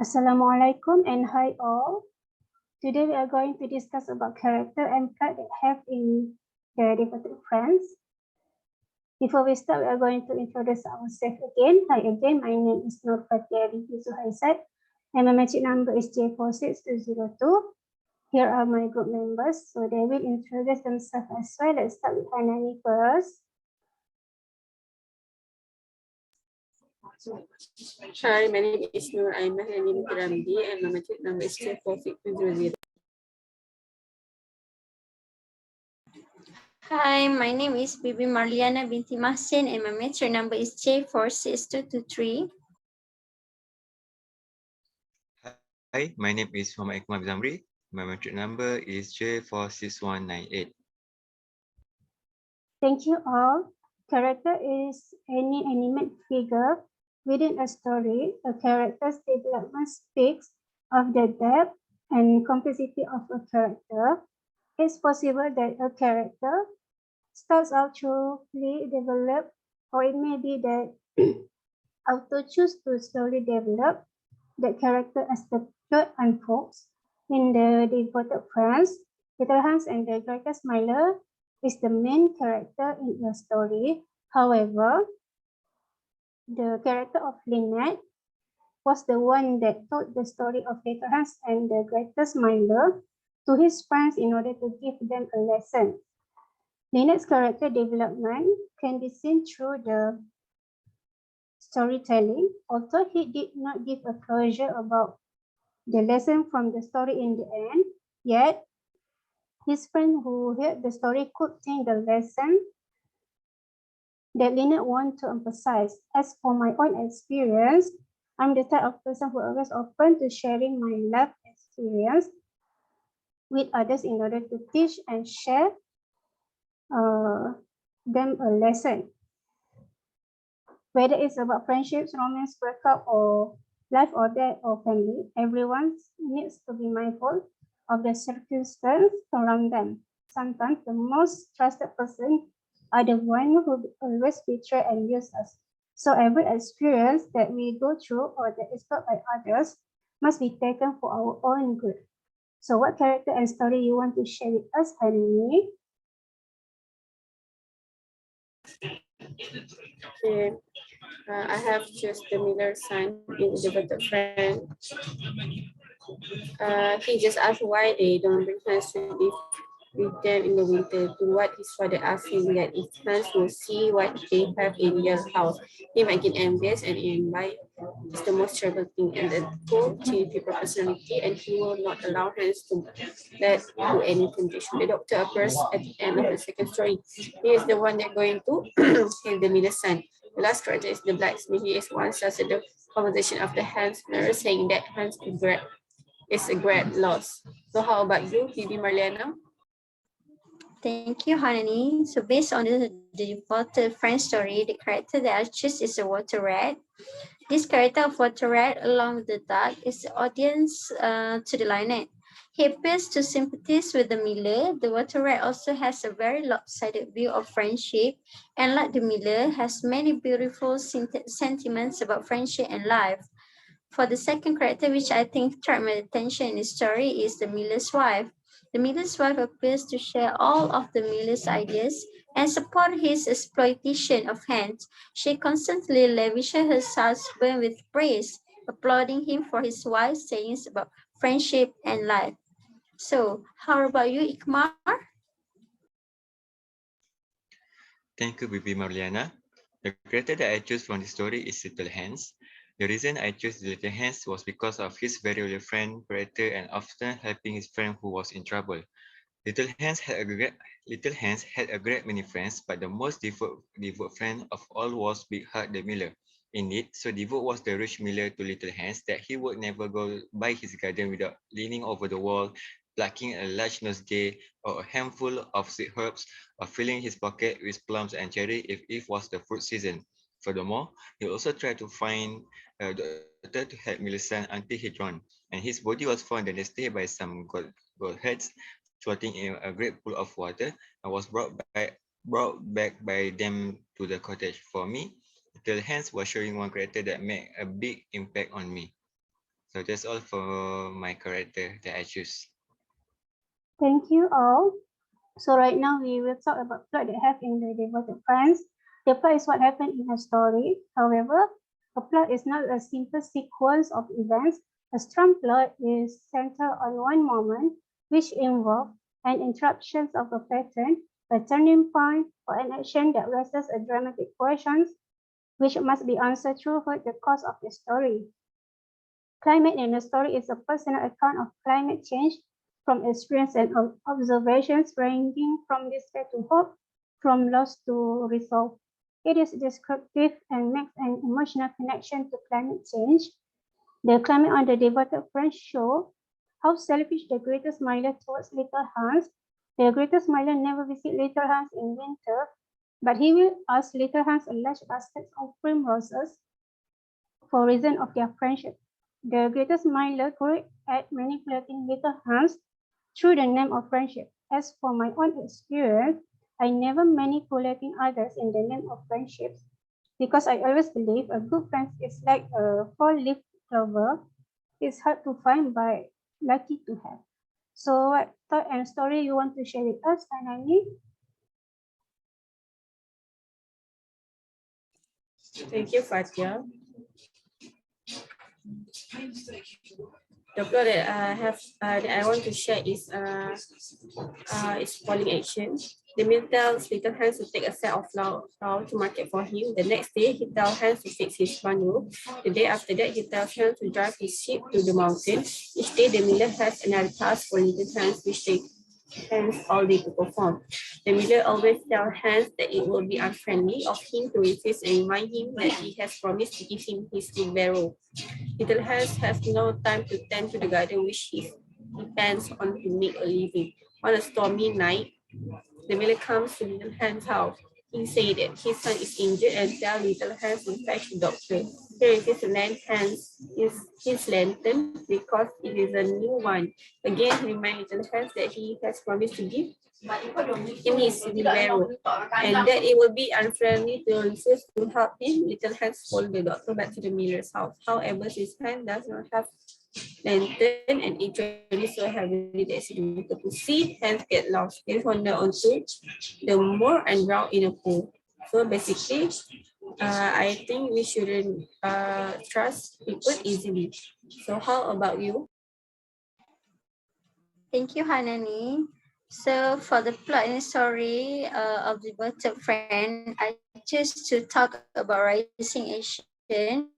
Assalamualaikum and hi all. Today we are going to discuss about character and plot that have in the Devoted Friends. Before we start, we are going to introduce ourselves again. Hi again, my name is Fathiah Bibi Zuhaizat and my magic number is J46202. Here are my group members, so they will introduce themselves as well. Let's start with Hanani first. Hi, my name is Aiman and Ramli, and my magic number is J4600. Hi, my name is Bibi Marliyana binti Mahsin and my metric number is J46223. Hi, my name is Muhamad Iqmar Zamri. My metric number is J46198. Thank you all. Character is any animate figure within a story. A character's development speaks of the depth and complexity of a character. It's possible that a character starts out truly developed, or it may be that author choose to slowly develop the character as the plot unfolds. In the Devoted Friends, Little Hans and the Greatest Smiler is the main character in the story. However, the character of Lynette was the one that told the story of Little Hans and the Greatest Smiler to his friends in order to give them a lesson. Lynette's character development can be seen through the storytelling, although he did not give a closure about the lesson from the story in the end, yet his friend who heard the story could think the lesson that Lynette wanted to emphasize. As for my own experience, I'm the type of person who always open to sharing my life experience with others in order to teach and share them a lesson. Whether it's about friendships, romance, breakup, or life or death or family, everyone needs to be mindful of the circumstances around them. Sometimes the most trusted person are the ones who always betray and use us. So every experience that we go through or that is felt by others must be taken for our own good. So what character and story you want to share with us, Hanani? Okay. I have just the Miller son in Devoted Friend. He just asked why they don't bring Hans to live with them in the winter. To what his father asked him that if Hans will see what they have in their house, he might get envious and invite is the most terrible thing and the tool to people personality, and he will not allow Hans to let do any temptation. The doctor appears at the end of the second story. He is the one that going to kill the middle son. The last character is the blacksmith. He is one such at the conversation of the Hans nurse saying that Hans is a great loss. So how about you, Bibi Marliyana? Thank you, Hanani. So based on the devoted friend story, the character that I choose is a water rat. This character of water rat, along with the dog, is the audience to the lioness. He appears to sympathize with the miller. The water rat also has a very lopsided view of friendship, and like the miller, has many beautiful sentiments about friendship and life. For the second character, which I think attracted my attention in the story, is the miller's wife. The miller's wife appears to share all of the miller's ideas and support his exploitation of Hans. She constantly lavishes her husband with praise, applauding him for his wise sayings about friendship and life. So, how about you, Iqmar? Thank you, Bibi Marliyana. The character that I chose from the story is Little Hans. The reason I chose Little Hans was because of his very loyal friend character and often helping his friend who was in trouble. Little Hans had a great many friends, but the most devout friend of all was Big Heart the Miller. Indeed, so devout was the rich Miller to Little Hans that he would never go by his garden without leaning over the wall, plucking a large nosegay or a handful of sweet herbs, or filling his pocket with plums and cherry if it was the fruit season. Furthermore, he also tried to find a doctor to help Miller's son until he drowned, and his body was found the next day by some goatheads floating in a great pool of water and was brought back by them to the cottage. For me, Little Hans was showing one character that made a big impact on me. So that's all for my character that I choose. Thank you all. So right now we will talk about plot that have in the devoted friends. The plot is what happened in a story. However, a plot is not a simple sequence of events. A strong plot is centered on one moment, which involves an interruption of a pattern, a turning point, or an action that raises a dramatic question, which must be answered throughout the course of the story. Climate in a story is a personal account of climate change from experience and observations ranging from despair to hope, from loss to resolve. It is descriptive and makes an emotional connection to climate change. The climate on the devoted friends show how selfish the greatest Miller towards little Hans. The greatest Miller never visit little Hans in winter, but he will ask little Hans a large basket of primroses for reason of their friendship. The greatest Miller grew at manipulating little Hans through the name of friendship. As for my own experience, I never manipulating others in the name of friendships because I always believe a good friend is like a four-leaf clover. It's hard to find but lucky to have. So what thought and story you want to share with us, Hanani? Thank you, Fathiah. The plot that I have that I want to share is falling action. The mill tells little Hans to take a set of flour to market for him. The next day, he tells Hans to fix his bundle. The day after that, he tells Hans to drive his sheep to the mountain. Each day, the miller has another task for little Hans, which takes Hans all day to perform. The miller always tells Hans that it will be unfriendly of him to resist and remind him that he has promised to give him his wheelbarrow. Little Hans has no time to tend to the garden which he depends on to make a living. On a stormy night, the miller comes to Little Hans' house. He said that his son is injured and tells Little Hans to fetch the doctor. He refuses to lend Hans his lantern because it is a new one. Again, he reminds Little Hans that he has promised to give him his wheelbarrow and that it will be unfriendly to refuse to help him. Little Hans follows the doctor back to the miller's house. However, his hand does not have lantern and it journey so heavily that it's difficult to see. Hands get lost. They wander onto the moor and drown in a pool. So basically, I think we shouldn't trust people easily. So how about you? Thank you, Hanani. So for the plot and story of the devoted friend, I choose to talk about rising action,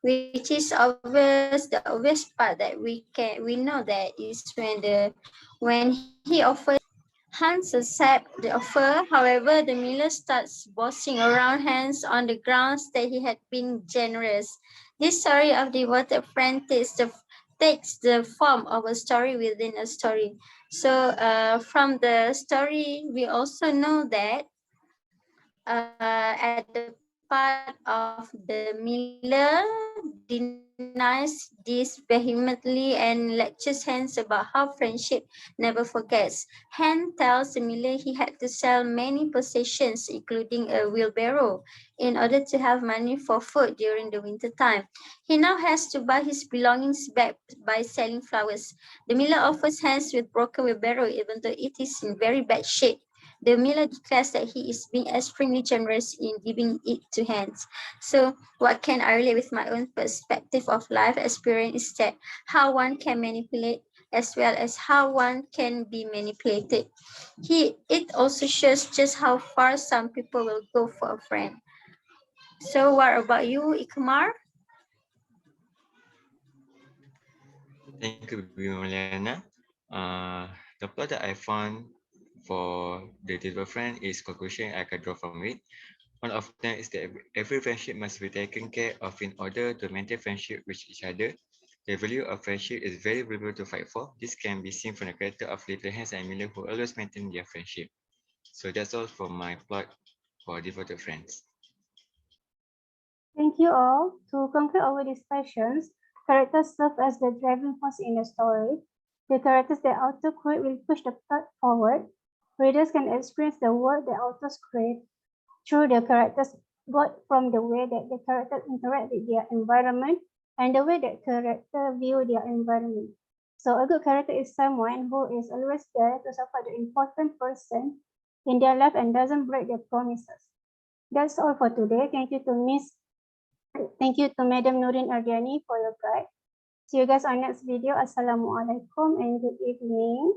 which is obvious. The obvious part that we know that is when he offers Hans accept the offer. However, the miller starts bossing around Hans on the grounds that he had been generous. This story of devoted friend takes the form of a story within a story. So from the story, we also know that at the part of the miller denies this vehemently and lectures Hans about how friendship never forgets. Hans tells the miller he had to sell many possessions, including a wheelbarrow, in order to have money for food during the winter time. He now has to buy his belongings back by selling flowers. The miller offers Hans with broken wheelbarrow even though it is in very bad shape. The miller declares that he is being extremely generous in giving it to Hans. So, what can I relate with my own perspective of life experience is that how one can manipulate as well as how one can be manipulated. It also shows just how far some people will go for a friend. So, what about you, Iqmar? Thank you, Bibi Marliyana. The plot that I found for the dear friend is conclusion I can draw from it. One of them is that every friendship must be taken care of in order to maintain friendship with each other. The value of friendship is very valuable to fight for. This can be seen from the character of Little Hans and Miller who always maintain their friendship. So that's all for my plot for devoted friends. Thank you all. To conclude our discussions, characters serve as the driving force in a story. The characters that author create will push the plot forward. Readers can experience the world the authors create through the characters, both from the way that the characters interact with their environment and the way that character view their environment. So a good character is someone who is always there to support the important person in their life and doesn't break their promises. That's all for today. Thank you to Madam Nurin Ardiani for your guide. See you guys on next video. Assalamualaikum and good evening.